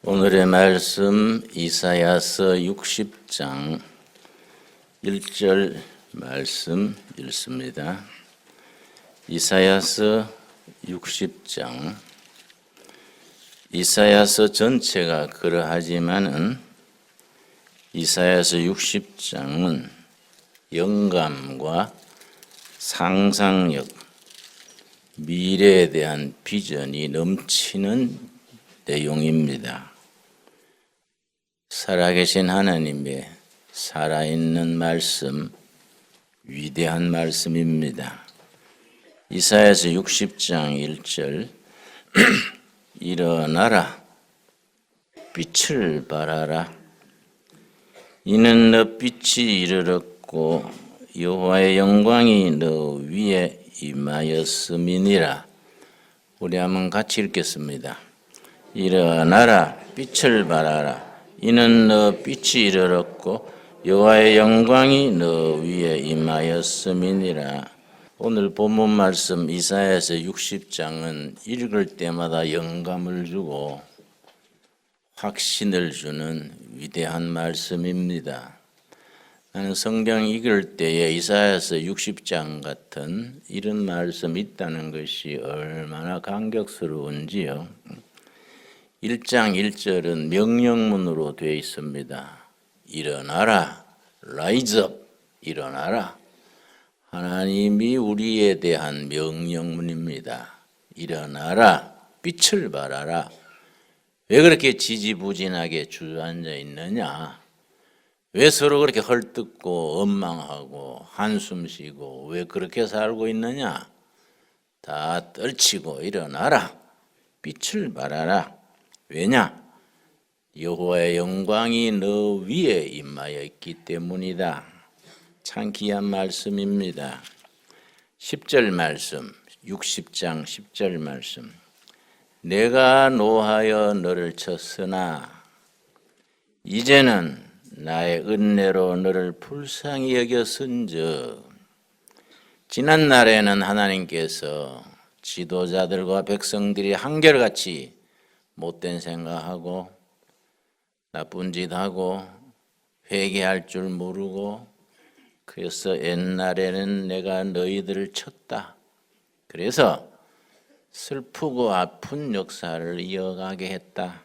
오늘의 말씀 이사야서 60장 1절 말씀 읽습니다. 이사야서 60장. 이사야서 전체가 그러하지만은 이사야서 60장은 영감과 상상력, 미래에 대한 비전이 넘치는 내용입니다. 살아계신 하나님의 살아있는 말씀, 위대한 말씀입니다. 이사야서 60장 1절 일어나라, 빛을 발하라. 이는 너 빛이 이르렀고 여호와의 영광이 너 위에 임하였음이니라. 우리 한번 같이 읽겠습니다. 일어나라, 빛을 발하라. 이는 너 빛이 이르렀고 여호와의 영광이 너 위에 임하였음이니라. 오늘 본문 말씀 이사야서 60장은 읽을 때마다 영감을 주고 확신을 주는 위대한 말씀입니다. 나는 성경 읽을 때에 이사야서 60장 같은 이런 말씀이 있다는 것이 얼마나 감격스러운지요. 1장 1절은 명령문으로 되어 있습니다. 일어나라, rise up, 일어나라. 하나님이 우리에 대한 명령문입니다. 일어나라, 빛을 발하라. 왜 그렇게 지지부진하게 주저앉아 있느냐? 왜 서로 그렇게 헐뜯고 원망하고 한숨 쉬고 왜 그렇게 살고 있느냐? 다 떨치고 일어나라, 빛을 발하라. 왜냐? 여호와의 영광이 너 위에 임하여 있기 때문이다. 참 귀한 말씀입니다. 10절 말씀, 60장 10절 말씀. 내가 노하여 너를 쳤으나 이제는 나의 은혜로 너를 불쌍히 여겼은즉. 지난 날에는 하나님께서 지도자들과 백성들이 한결같이 못된 생각하고 나쁜 짓 하고 회개할 줄 모르고 그래서 옛날에는 내가 너희들을 쳤다. 그래서 슬프고 아픈 역사를 이어가게 했다.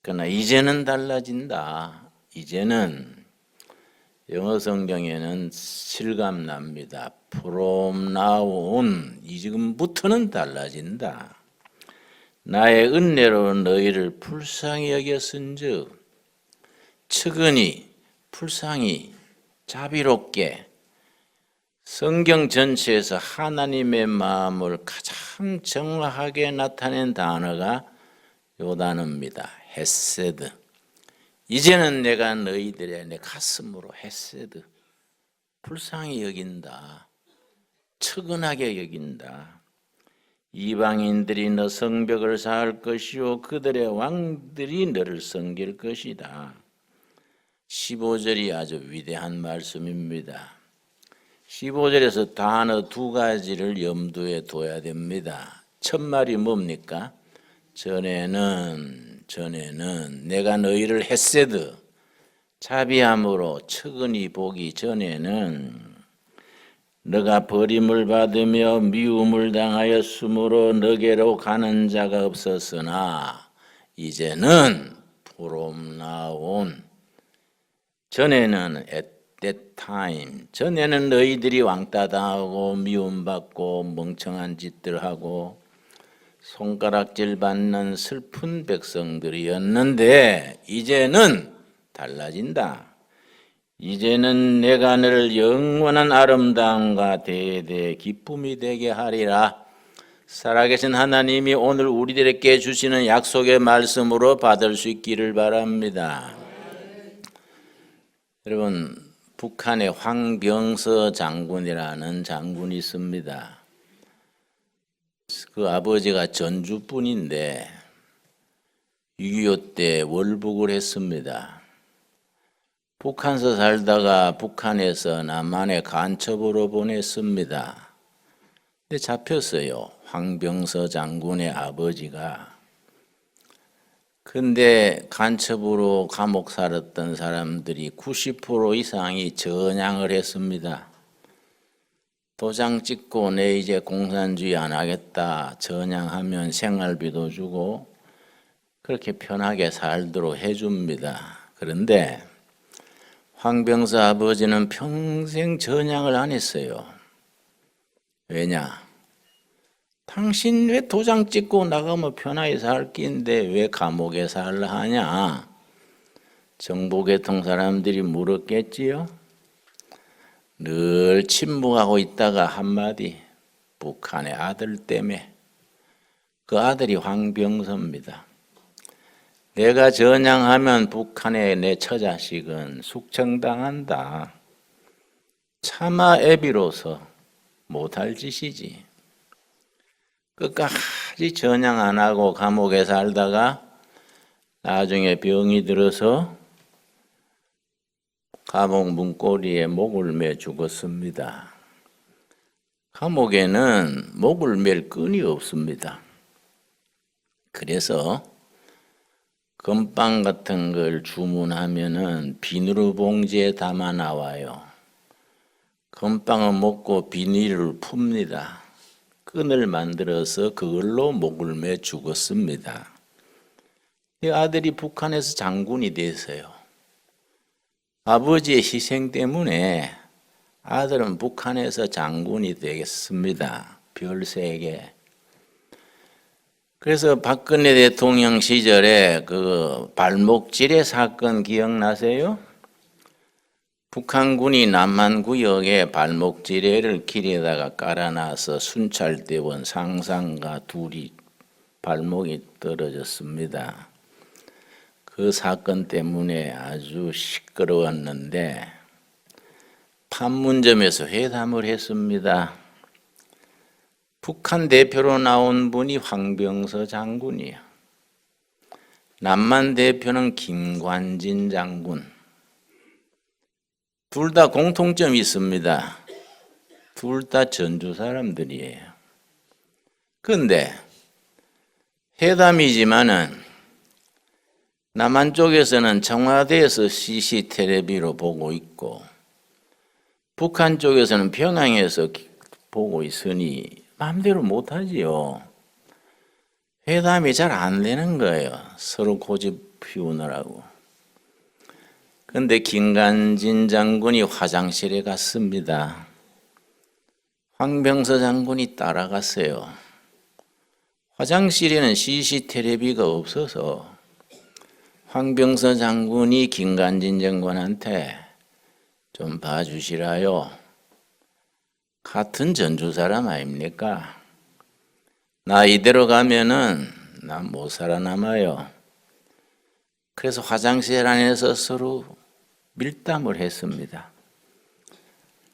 그러나 이제는 달라진다. 이제는 영어 성경에는 실감납니다. From now on, 지금부터는 달라진다. 나의 은혜로 너희를 불쌍히 여겼은즉. 측은히, 불쌍히, 자비롭게. 성경 전체에서 하나님의 마음을 가장 정확하게 나타낸 단어가 요 단어입니다. 헤세드. 이제는 내가 너희들의 내 가슴으로 헤세드, 불쌍히 여긴다. 측은하게 여긴다. 이방인들이 너 성벽을 쌓을 것이요 그들의 왕들이 너를 섬길 것이다. 15절이 아주 위대한 말씀입니다. 15절에서 단어 두 가지를 염두에 둬야 됩니다. 첫 말이 뭡니까? 전에는 내가 너희를 헤세드, 자비함으로 측은히 보기 전에는 너가 버림을 받으며 미움을 당하였으므로 너게로 가는 자가 없었으나 이제는 from now on. 전에는 at that time, 전에는 너희들이 왕따 당하고 미움받고 멍청한 짓들 하고 손가락질 받는 슬픈 백성들이었는데 이제는 달라진다. 이제는 내가 너를 영원한 아름다움과 대대 기쁨이 되게 하리라. 살아계신 하나님이 오늘 우리들에게 주시는 약속의 말씀으로 받을 수 있기를 바랍니다. 여러분, 북한에 황병서 장군이라는 장군이 있습니다. 그 아버지가 전주분인데 6.25 때 월북을 했습니다. 북한서 살다가 북한에서 남한에 간첩으로 보냈습니다. 근데 잡혔어요. 황병서 장군의 아버지가. 근데 간첩으로 감옥 살았던 사람들이 90% 이상이 전향을 했습니다. 도장 찍고 내 이제 공산주의 안 하겠다. 전향하면 생활비도 주고 그렇게 편하게 살도록 해줍니다. 그런데 황병서 아버지는 평생 전향을 안 했어요. 왜냐? 당신 왜 도장 찍고 나가면 편하게 살 낀데 왜 감옥에 살라 하냐? 정보계통 사람들이 물었겠지요. 늘 침묵하고 있다가 한마디, 북한의 아들 때문에. 그 아들이 황병서입니다. 내가 전향하면 북한의 내 처자식은 숙청당한다. 차마 애비로서 못할 짓이지. 끝까지 전향 안 하고 감옥에 살다가 나중에 병이 들어서 감옥 문고리에 목을 매 죽었습니다. 감옥에는 목을 맬 끈이 없습니다. 그래서 건빵 같은 걸 주문하면은 비누 봉지에 담아 나와요. 건빵을 먹고 비닐을 풉니다. 끈을 만들어서 그걸로 목을 매 죽었습니다. 이 아들이 북한에서 장군이 됐어요. 아버지의 희생 때문에 아들은 북한에서 장군이 되겠습니다. 별 3개. 그래서 박근혜 대통령 시절에 그 발목지뢰 사건 기억나세요? 북한군이 남한구역에 발목지뢰를 길에다가 깔아놔서 순찰대원 상상과 둘이 발목이 떨어졌습니다. 그 사건 때문에 아주 시끄러웠는데 판문점에서 회담을 했습니다. 북한 대표로 나온 분이 황병서 장군이에요. 남한 대표는 김관진 장군. 둘 다 공통점이 있습니다. 둘 다 전주 사람들이에요. 그런데 회담이지만은 남한 쪽에서는 청와대에서 CCTV로 보고 있고 북한 쪽에서는 평양에서 보고 있으니 마음대로 못하지요. 회담이 잘 안 되는 거예요. 서로 고집 피우느라고. 그런데 김관진 장군이 화장실에 갔습니다. 황병서 장군이 따라갔어요. 화장실에는 CCTV가 없어서 황병서 장군이 김관진 장군한테 좀 봐주시라요. 같은 전주 사람 아닙니까? 나 이대로 가면은 나 못 살아남아요. 그래서 화장실 안에서 서로 밀담을 했습니다.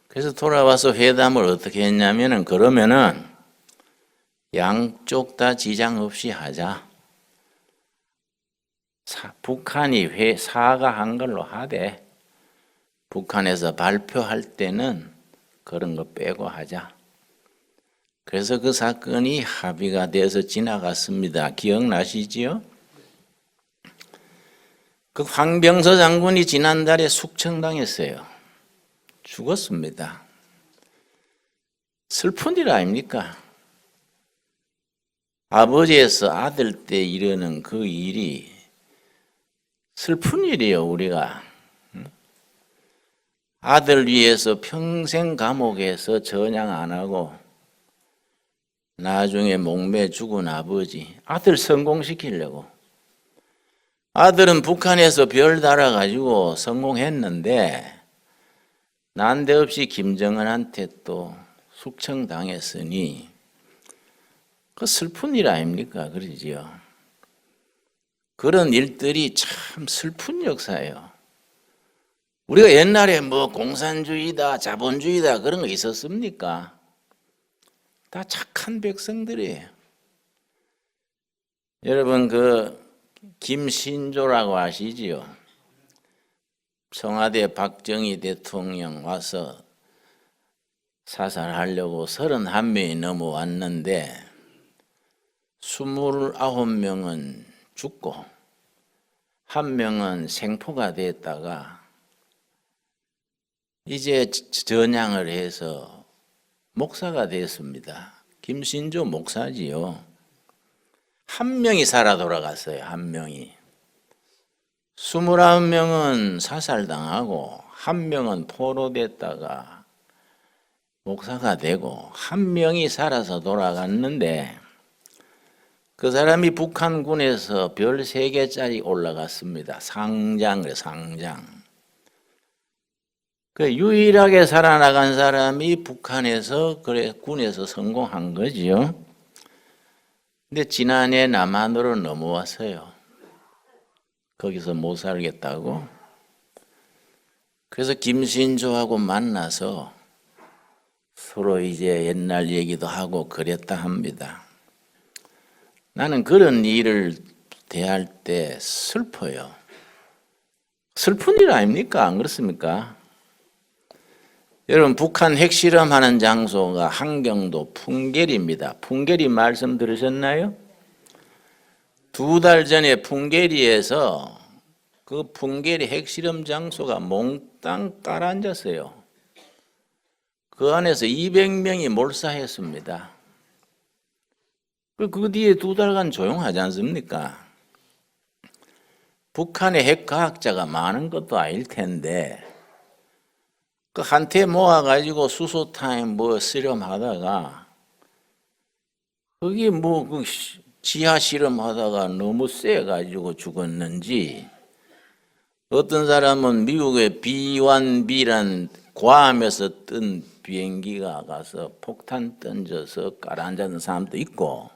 그래서 돌아와서 회담을 어떻게 했냐면은 그러면은 양쪽 다 지장 없이 하자. 북한이 사과한 걸로 하되 북한에서 발표할 때는 그런 거 빼고 하자. 그래서 그 사건이 합의가 돼서 지나갔습니다. 기억나시지요? 그 황병서 장군이 지난달에 숙청당했어요. 죽었습니다. 슬픈 일 아닙니까? 아버지에서 아들 때 이르는 그 일이 슬픈 일이에요, 우리가. 아들 위해서 평생 감옥에서 전향 안 하고 나중에 목매 죽은 아버지, 아들 성공시키려고. 아들은 북한에서 별 달아가지고 성공했는데 난데없이 김정은한테 또 숙청당했으니 그 슬픈 일 아닙니까? 그러지요. 그런 일들이 참 슬픈 역사예요. 우리가 옛날에 뭐 공산주의다, 자본주의다 그런 거 있었습니까? 다 착한 백성들이에요. 여러분 그 김신조라고 아시지요? 청와대 박정희 대통령 와서 사살하려고 31명이 넘어왔는데 29명은 죽고 1명은 생포가 됐다가 이제 전향을 해서 목사가 됐습니다. 김신조 목사지요. 1명이 살아 돌아갔어요. 1명이. 29명은 사살당하고 1명은 포로됐다가 목사가 되고 1명이 살아서 돌아갔는데 그 사람이 북한군에서 별 3개짜리 올라갔습니다. 상장. 그 유일하게 살아나간 사람이 북한에서 군에서 성공한 거지요. 근데 지난해 남한으로 넘어왔어요. 거기서 못 살겠다고. 그래서 김신조하고 만나서 서로 이제 옛날 얘기도 하고 그랬다 합니다. 나는 그런 일을 대할 때 슬퍼요. 슬픈 일 아닙니까? 안 그렇습니까? 여러분 북한 핵실험하는 장소가 한경도 풍계리입니다. 풍계리 말씀 들으셨나요? 2달 전에 풍계리에서 그 풍계리 핵실험 장소가 몽땅 깔아앉았어요. 그 안에서 200명이 몰사했습니다. 그 뒤에 2달간 조용하지 않습니까? 북한의 핵과학자가 많은 것도 아닐 텐데 그 한테 모아가지고 수소탄 뭐 실험하다가 거기 뭐 그 지하 실험하다가 너무 세가지고 죽었는지 어떤 사람은 미국의 B-1B란 괌에서 뜬 비행기가 가서 폭탄 던져서 깔아앉았던 사람도 있고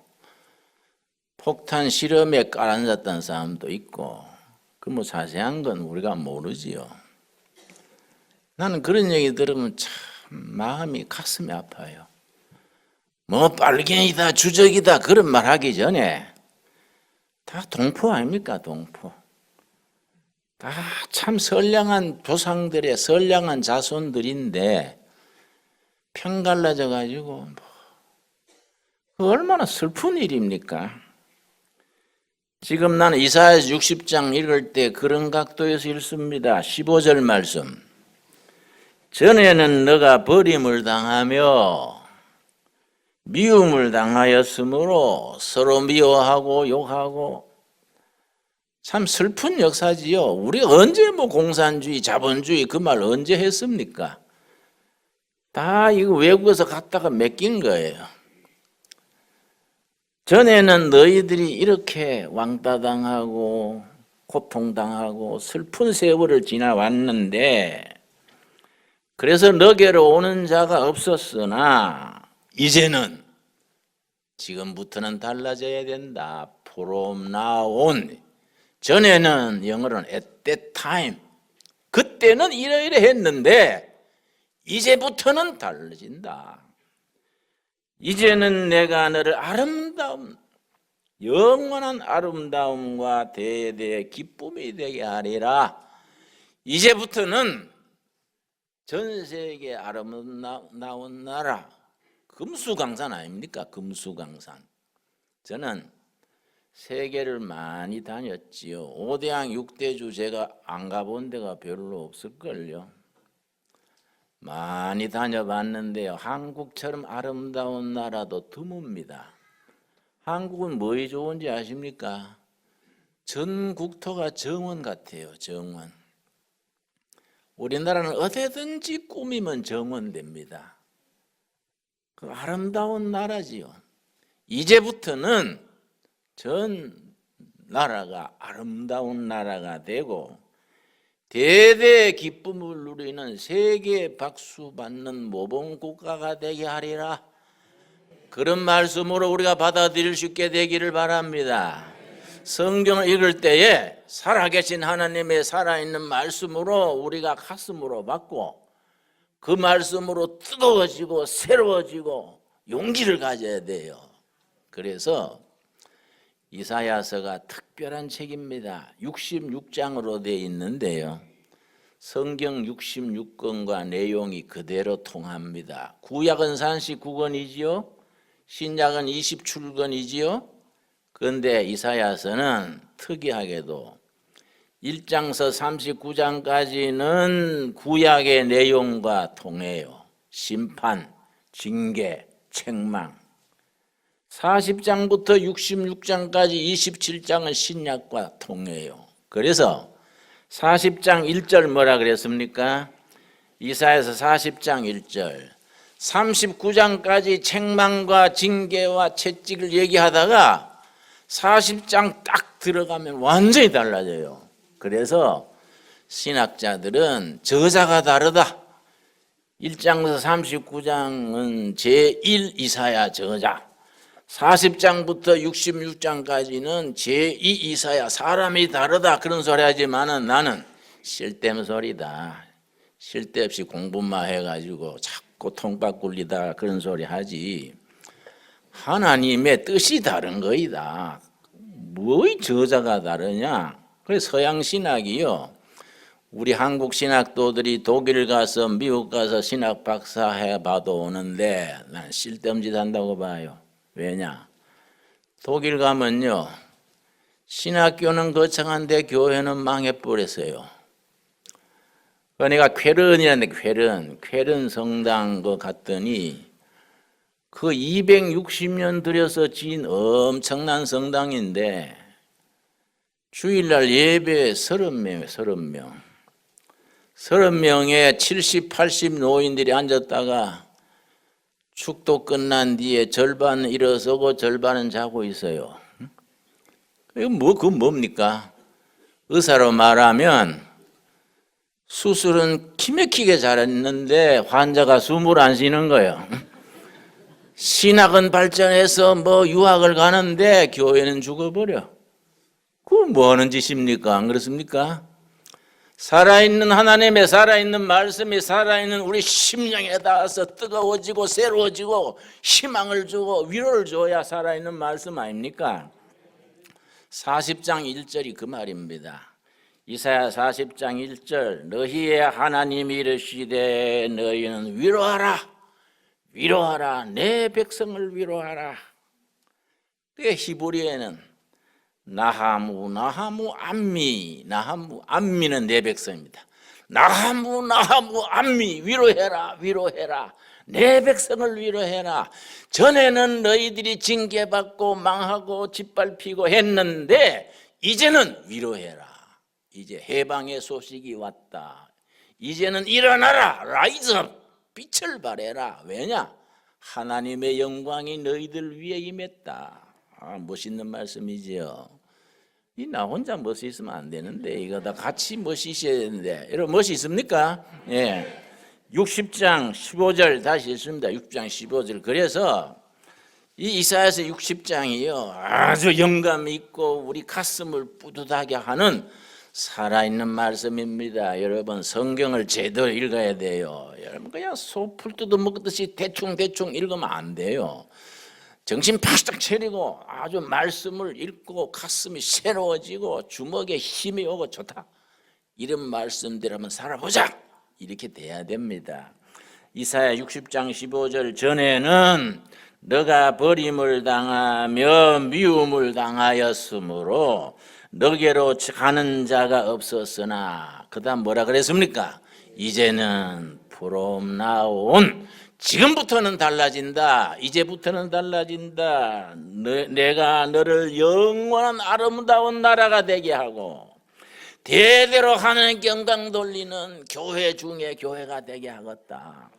폭탄 실험에 깔아앉았던 사람도 있고 그 뭐 자세한 건 우리가 모르지요. 나는 그런 얘기 들으면 참 마음이 가슴이 아파요. 뭐 빨갱이다 주적이다 그런 말 하기 전에 다 동포 아닙니까? 동포. 다 참 선량한 조상들의 선량한 자손들인데 편갈라져 가지고 뭐 얼마나 슬픈 일입니까? 지금 나는 이사야서 60장 읽을 때 그런 각도에서 읽습니다. 15절 말씀. 전에는 너가 버림을 당하며 미움을 당하였으므로 서로 미워하고 욕하고 참 슬픈 역사지요. 우리가 언제 뭐 공산주의, 자본주의 그 말 언제 했습니까? 다 이거 외국에서 갖다가 맡긴 거예요. 전에는 너희들이 이렇게 왕따당하고 고통당하고 슬픈 세월을 지나왔는데 그래서 너게로 오는 자가 없었으나 이제는 지금부터는 달라져야 된다. From now on. 전에는 영어로는 at that time. 그때는 이러이러 했는데 이제부터는 달라진다. 이제는 내가 너를 아름다움, 영원한 아름다움과 대대의 기쁨이 되게 하리라. 이제부터는 전 세계 아름다운 나라, 금수강산 아닙니까? 금수강산. 저는 세계를 많이 다녔지요. 5대양 6대주 제가 안 가본 데가 별로 없을걸요. 많이 다녀봤는데요. 한국처럼 아름다운 나라도 드뭅니다. 한국은 뭐이 좋은지 아십니까? 전 국토가 정원 같아요. 정원. 우리나라는 어디든지 꾸미면 정원됩니다. 그 아름다운 나라지요. 이제부터는 전 나라가 아름다운 나라가 되고 대대의 기쁨을 누리는 세계 박수 받는 모범 국가가 되게 하리라. 그런 말씀으로 우리가 받아들일 수 있게 되기를 바랍니다. 성경을 읽을 때에 살아계신 하나님의 살아있는 말씀으로 우리가 가슴으로 받고 그 말씀으로 뜨거워지고 새로워지고 용기를 가져야 돼요. 그래서 이사야서가 특별한 책입니다. 66장으로 되어 있는데요. 성경 66권과 내용이 그대로 통합니다. 구약은 39권이지요. 신약은 27권이지요. 그런데 이사야서는 특이하게도 1장서 39장까지는 구약의 내용과 통해요. 심판, 징계, 책망. 40장부터 66장까지 27장은 신약과 통해요. 그래서 40장 1절 뭐라 그랬습니까? 이사야서 40장 1절 39장까지 책망과 징계와 채찍을 얘기하다가 40장 딱 들어가면 완전히 달라져요. 그래서 신학자들은 저자가 다르다. 1장에서 39장은 제1 이사야 저자, 40장부터 66장까지는 제2 이사야 사람이 다르다 그런 소리 하지만은 나는 쓸데없는 소리다. 쓸데없이 공부만 해가지고 자꾸 통박 굴리다 그런 소리 하지. 하나님의 뜻이 다른 거이다. 뭐의 저자가 다르냐? 그래서 서양 신학이요. 우리 한국 신학도들이 독일 가서 미국 가서 신학 박사 해봐도 오는데 난 쓸데없는 짓 한다고 봐요. 왜냐? 독일 가면요. 신학교는 거창한데 교회는 망해버렸어요. 그러니까 쾌른이라는데 쾌른 성당 그 갔더니 그 260년 들여서 지은 엄청난 성당인데 주일날 예배 30명이에요. 30명. 30명에 70, 80 노인들이 앉았다가 축도 끝난 뒤에 절반은 일어서고 절반은 자고 있어요. 그건 뭡니까? 의사로 말하면 수술은 기맥히게 잘했는데 환자가 숨을 안 쉬는 거예요. 신학은 발전해서 유학을 가는데 교회는 죽어버려. 그건 뭐 하는 짓입니까? 안 그렇습니까? 살아있는 하나님의 살아있는 말씀이 살아있는 우리 심령에 닿아서 뜨거워지고 새로워지고 희망을 주고 위로를 줘야 살아있는 말씀 아닙니까? 40장 1절이 그 말입니다. 이사야 40장 1절 너희의 하나님이 이르시되 너희는 위로하라 내 백성을 위로하라. 그게 히브리어에는 나하무 암미는 내 백성입니다. 나하무 암미 위로해라 내 백성을 위로해라. 전에는 너희들이 징계받고 망하고 짓밟히고 했는데 이제는 위로해라. 이제 해방의 소식이 왔다. 이제는 일어나라 라이즈업 빛을 발해라. 왜냐? 하나님의 영광이 너희들 위에 임했다. 멋있는 말씀이지요. 나 혼자 멋이 있으면 안 되는데 이거 다 같이 멋이 있어야 되는데 여러분 멋이 있습니까? 예. 60장 15절 다시 읽습니다. 60장 15절. 그래서 이 이사야서 60장이요 아주 영감 있고 우리 가슴을 뿌듯하게 하는 살아있는 말씀입니다. 여러분 성경을 제대로 읽어야 돼요. 여러분 그냥 소풀 뜯어먹듯이 대충 읽으면 안 돼요. 정신 바짝 차리고 아주 말씀을 읽고 가슴이 새로워지고 주먹에 힘이 오고 좋다. 이런 말씀대로 한번 살아보자. 이렇게 돼야 됩니다. 이사야 60장 15절 전에는 너가 버림을 당하며 미움을 당하였으므로 너게로 가는 자가 없었으나 그 다음 뭐라 그랬습니까? 이제는 부름 나온 지금부터는 달라진다. 이제부터는 달라진다. 내가 너를 영원한 아름다운 나라가 되게 하고 대대로 하나님께 영광 돌리는 교회 중에 교회가 되게 하겠다.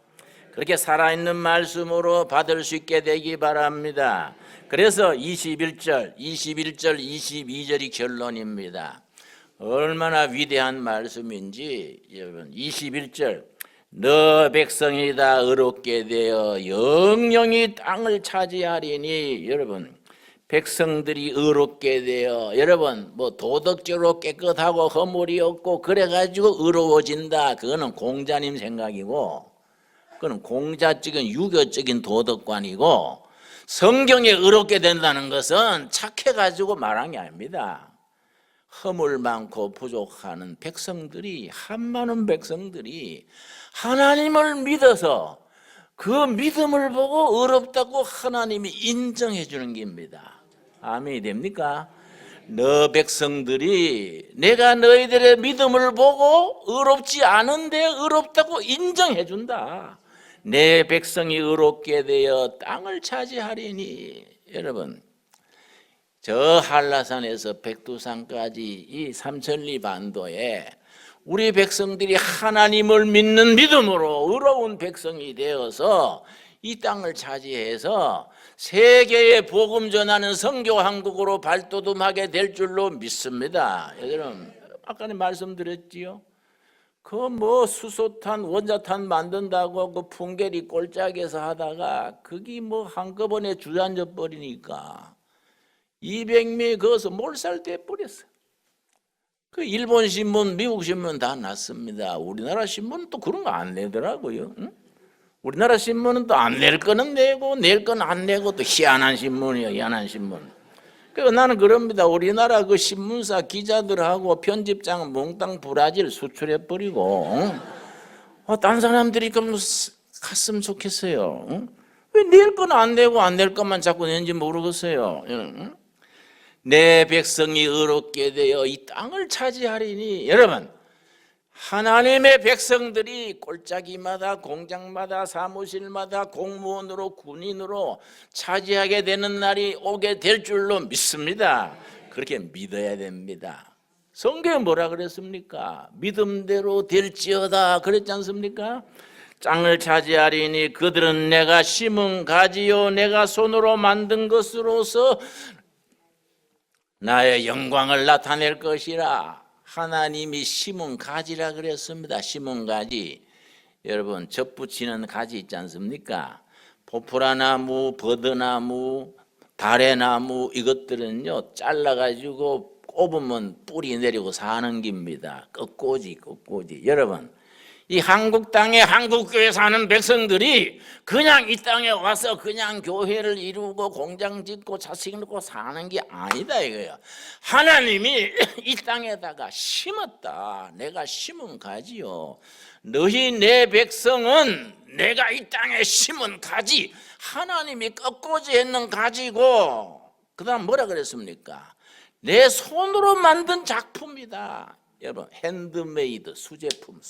그렇게 살아있는 말씀으로 받을 수 있게 되기 바랍니다. 그래서 21절, 22절이 결론입니다. 얼마나 위대한 말씀인지 여러분 21절 너 백성이 다 의롭게 되어 영영이 땅을 차지하리니 여러분 백성들이 의롭게 되어, 여러분 뭐 도덕적으로 깨끗하고 허물이 없고 그래가지고 의로워진다, 그거는 공자님 생각이고, 그건 공자적인 유교적인 도덕관이고, 성경에 의롭게 된다는 것은 착해가지고 말한 게 아닙니다. 허물 많고 부족하는 백성들이, 한많은 백성들이 하나님을 믿어서 그 믿음을 보고 의롭다고 하나님이 인정해 주는 겁니다. 아멘이 됩니까? 너 백성들이 내가 너희들의 믿음을 보고 의롭지 않은데 의롭다고 인정해 준다. 내 백성이 의롭게 되어 땅을 차지하리니. 여러분, 저 한라산에서 백두산까지 이 삼천리 반도에 우리 백성들이 하나님을 믿는 믿음으로 의로운 백성이 되어서 이 땅을 차지해서 세계에 복음 전하는 선교 왕국으로 발돋움하게 될 줄로 믿습니다. 여러분, 아까는 말씀드렸지요. 그 뭐 수소탄, 원자탄 만든다고 그 풍계리 꼴짝에서 하다가 그게 뭐 한꺼번에 주저앉아 버리니까 200명이 거기서 몰살돼 버렸어요. 그 일본 신문, 미국 신문 다 났습니다. 우리나라 신문은 또 그런 거 안 내더라고요. 응? 우리나라 신문은 또 안 낼 거는 내고 낼 건 안 내고 또 희한한 신문이에요. 희한한 신문. 그래서 나는 그럽니다. 우리나라 그 신문사 기자들하고 편집장 몽땅 브라질 수출해 버리고, 딴 사람들이 그럼 갔으면 좋겠어요. 응? 왜 낼 건 안 내고 안 낼 것만 자꾸 내는지 모르겠어요. 응? 내 백성이 의롭게 되어 이 땅을 차지하리니. 여러분, 하나님의 백성들이 꼴짜기마다 공장마다 사무실마다 공무원으로 군인으로 차지하게 되는 날이 오게 될 줄로 믿습니다. 그렇게 믿어야 됩니다. 성경에 뭐라 그랬습니까? 믿음대로 될지어다 그랬지 않습니까? 땅을 차지하리니 그들은 내가 심은 가지요 내가 손으로 만든 것으로서 나의 영광을 나타낼 것이라. 하나님이 심은 가지라 그랬습니다. 심은 가지. 여러분, 접붙이는 가지 있지 않습니까? 포프라나무, 버드나무, 다래나무 이것들은요 잘라가지고 꼽으면 뿌리 내리고 사는 겁니다. 끝꽂이. 여러분, 이 한국 땅에 한국교회 사는 백성들이 그냥 이 땅에 와서 그냥 교회를 이루고 공장 짓고 자식 낳고 사는 게 아니다 이거예요. 하나님이 이 땅에다가 심었다. 내가 심은 가지요. 너희 내 백성은 내가 이 땅에 심은 가지, 하나님이 꺾고지 했는 가지고, 그 다음 뭐라 그랬습니까? 내 손으로 만든 작품이다. 여러분, 핸드메이드, 수제품,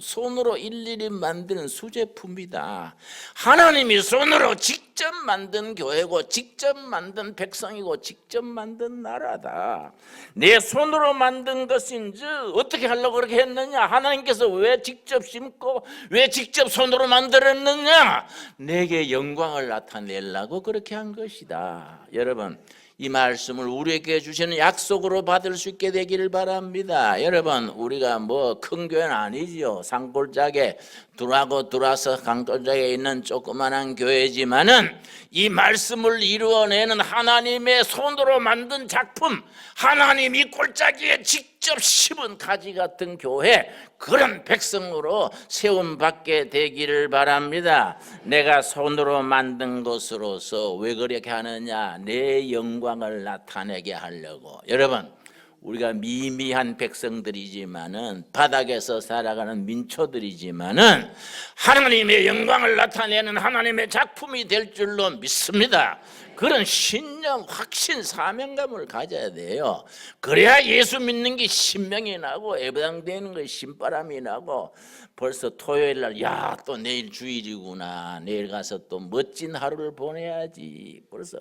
손으로 일일이 만드는 수제품이다. 하나님이 손으로 직접 만든 교회고 직접 만든 백성이고 직접 만든 나라다. 내 손으로 만든 것인지 어떻게 하려고 그렇게 했느냐? 하나님께서 왜 직접 심고 왜 직접 손으로 만들었느냐? 내게 영광을 나타내려고 그렇게 한 것이다. 여러분, 이 말씀을 우리에게 주시는 약속으로 받을 수 있게 되기를 바랍니다. 여러분, 우리가 뭐 큰 교회는 아니지요. 산골짜기에 들어와서 강골짜기에 있는 조그만한 교회지만은 이 말씀을 이루어내는 하나님의 손으로 만든 작품, 하나님이 골짜기에 직접 심은 가지 같은 교회, 그런 백성으로 세움받게 되기를 바랍니다. 내가 손으로 만든 것으로서 왜 그렇게 하느냐? 내 영광을 나타내게 하려고. 여러분, 우리가 미미한 백성들이지만은 바닥에서 살아가는 민초들이지만은 하나님의 영광을 나타내는 하나님의 작품이 될 줄로 믿습니다. 그런 신념, 확신, 사명감을 가져야 돼요. 그래야 예수 믿는 게 신명이 나고 예배당되는 거 신바람이 나고, 벌써 토요일 날 야, 또 내일 주일이구나, 내일 가서 또 멋진 하루를 보내야지. 벌써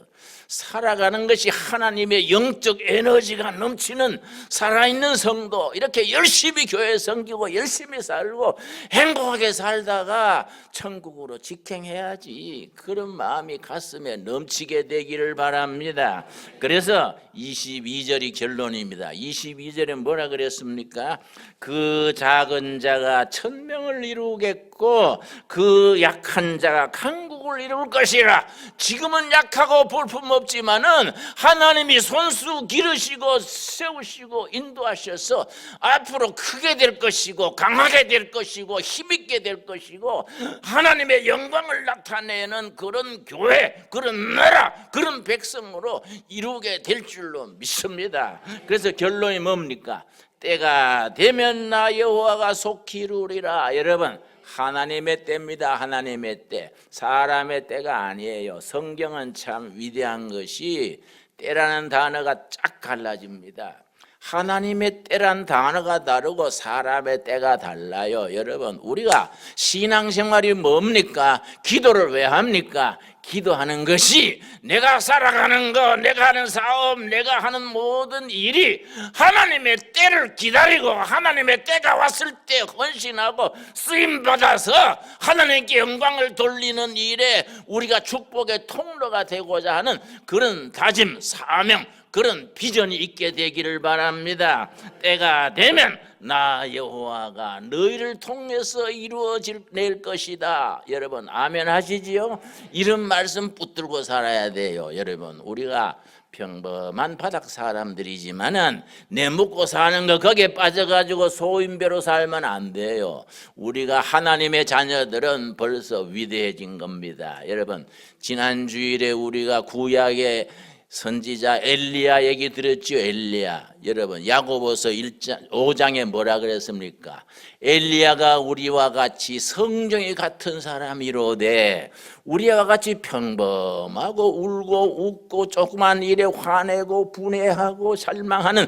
살아가는 것이 하나님의 영적 에너지가 넘치는 살아있는 성도, 이렇게 열심히 교회 섬기고 열심히 살고 행복하게 살다가 천국으로 직행해야지. 그런 마음이 가슴에 넘치게 되기를 바랍니다. 그래서 22절이 결론입니다. 22절에 뭐라 그랬습니까? 그 작은 자가 1000명을 이루겠고 그 약한 자가 강국을 천국을 이룰 것이라. 지금은 약하고 볼품없지만은 하나님이 손수 기르시고 세우시고 인도하셔서 앞으로 크게 될 것이고 강하게 될 것이고 힘있게 될 것이고 하나님의 영광을 나타내는 그런 교회, 그런 나라, 그런 백성으로 이루게 될 줄로 믿습니다. 그래서 결론이 뭡니까? 때가 되면 나 여호와가 속히 이루리라. 여러분, 하나님의 때입니다. 하나님의 때, 사람의 때가 아니에요. 성경은 참 위대한 것이 때라는 단어가 쫙 갈라집니다. 하나님의 때란 단어가 다르고 사람의 때가 달라요. 여러분, 우리가 신앙생활이 뭡니까? 기도를 왜 합니까? 기도하는 것이 내가 살아가는 거, 내가 하는 사업, 내가 하는 모든 일이 하나님의 때를 기다리고 하나님의 때가 왔을 때 헌신하고 쓰임받아서 하나님께 영광을 돌리는 일에 우리가 축복의 통로가 되고자 하는 그런 다짐, 사명, 그런 비전이 있게 되기를 바랍니다. 때가 되면 나 여호와가 너희를 통해서 이루어질 것이다. 여러분 아멘 하시지요? 이런 말씀 붙들고 살아야 돼요. 여러분, 우리가 평범한 바닥 사람들이지만은 내 먹고 사는 거 거기에 빠져가지고 소인배로 살면 안 돼요. 우리가 하나님의 자녀들은 벌써 위대해진 겁니다. 여러분, 지난 주일에 우리가 구약의 선지자 엘리야 얘기 들었죠? 엘리야. 여러분, 야고보서 5장에 뭐라 그랬습니까? 엘리야가 우리와 같이 성정이 같은 사람이로되 우리와 같이 평범하고 울고 웃고 조그만 일에 화내고 분해하고 실망하는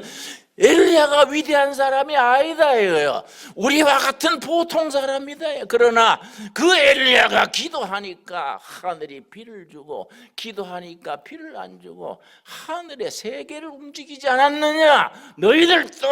엘리야가 위대한 사람이 아니다 이거예요. 우리와 같은 보통 사람이다. 그러나 그 엘리야가 기도하니까 하늘이 비를 주고 기도하니까 비를 안 주고 하늘의 세계를 움직이지 않았느냐? 너희들도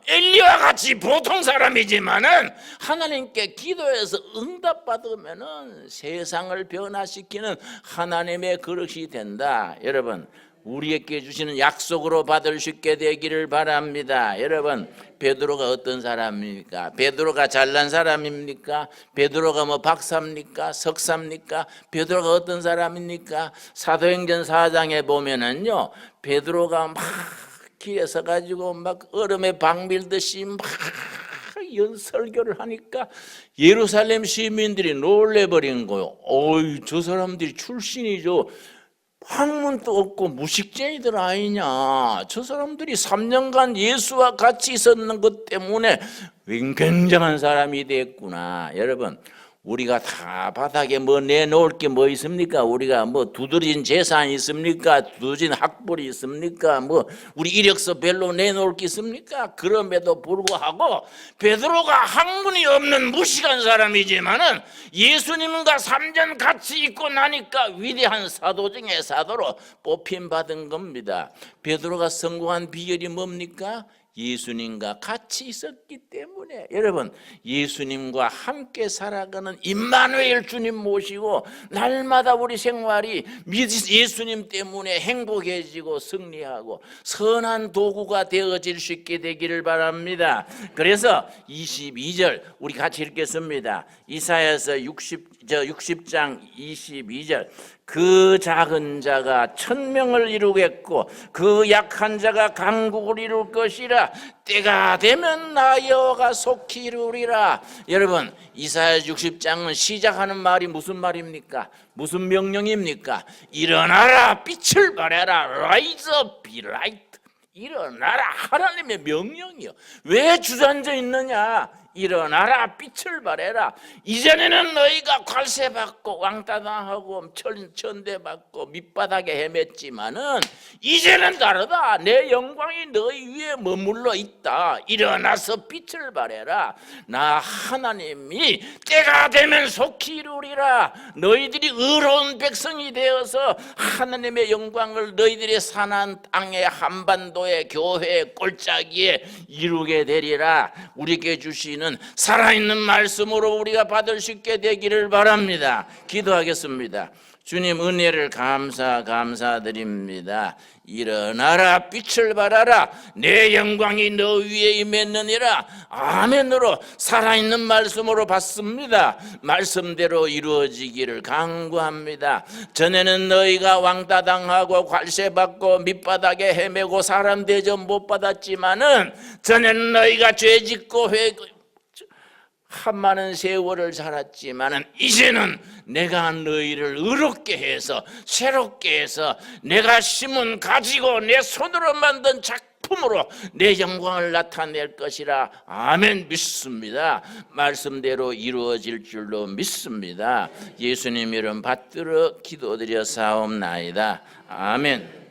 엘리야와 같이 보통 사람이지만은 하나님께 기도해서 응답받으면은 세상을 변화시키는 하나님의 그릇이 된다. 여러분, 우리에게 주시는 약속으로 받을 수 있게 되기를 바랍니다. 여러분, 베드로가 어떤 사람입니까? 베드로가 잘난 사람입니까? 베드로가 뭐 박사입니까? 석사입니까? 베드로가 어떤 사람입니까? 사도행전 4장에 보면은요, 베드로가 막 길에 서가지고 막 얼음에 박 밀듯이 막 설교를 하니까 예루살렘 시민들이 놀래버린 거요. 어이, 저 사람들이 출신이죠. 학문도 없고 무식쟁이들 아니냐. 저 사람들이 3년간 예수와 같이 있었는 것 때문에 굉장한 사람이 됐구나. 여러분, 우리가 다 바닥에 뭐 내놓을 게 뭐 있습니까? 우리가 뭐 두드러진 재산이 있습니까? 두드러진 학벌이 있습니까? 뭐 우리 이력서 별로 내놓을 게 있습니까? 그럼에도 불구하고 베드로가 학문이 없는 무식한 사람이지만은 예수님과 3년 같이 있고 나니까 위대한 사도 중에 사도로 뽑힘 받은 겁니다. 베드로가 성공한 비결이 뭡니까? 예수님과 같이 있었기 때문에. 여러분, 예수님과 함께 살아가는 임마누엘 주님 모시고 날마다 우리 생활이 예수님 때문에 행복해지고 승리하고 선한 도구가 되어질 수 있게 되기를 바랍니다. 그래서 22절 우리 같이 읽겠습니다. 이사야서 60장 22절. 그 작은 자가 1000명을 이루겠고 그 약한 자가 강국을 이룰 것이라. 때가 되면 나 여호와가 속히 이루리라. 여러분, 이사야 60장은 시작하는 말이 무슨 말입니까? 무슨 명령입니까? 일어나라, 빛을 발해라. Rise up, be light. 일어나라, 하나님의 명령이요. 왜 주저앉아 있느냐? 일어나라, 빛을 발해라. 이전에는 너희가 괄세받고 왕따당하고 천대받고 밑바닥에 헤맸지만은 이제는 다르다. 내 영광이 너희 위에 머물러 있다. 일어나서 빛을 발해라. 나 하나님이 때가 되면 속히 이루리라. 너희들이 의로운 백성이 되어서 하나님의 영광을 너희들의 사는 땅의 한반도의 교회의 골짜기에 이루게 되리라. 우리에게 주시는 있는 살아있는 말씀으로 우리가 받을 수 있게 되기를 바랍니다. 기도하겠습니다. 주님 은혜를 감사드립니다. 일어나라 빛을 발하라 내 영광이 너 위에 임했느니라. 아멘으로 살아있는 말씀으로 받습니다. 말씀대로 이루어지기를 간구합니다. 전에는 너희가 왕따 당하고 괄세 받고 밑바닥에 헤매고 사람 대접 못 받았지만은 전에는 너희가 죄짓고 한 많은 세월을 살았지만은 이제는 내가 너희를 의롭게 해서 새롭게 해서 내가 심은 가지고 내 손으로 만든 작품으로 내 영광을 나타낼 것이라. 아멘. 믿습니다. 말씀대로 이루어질 줄로 믿습니다. 예수님 이름 받들어 기도드려 사옵나이다. 아멘.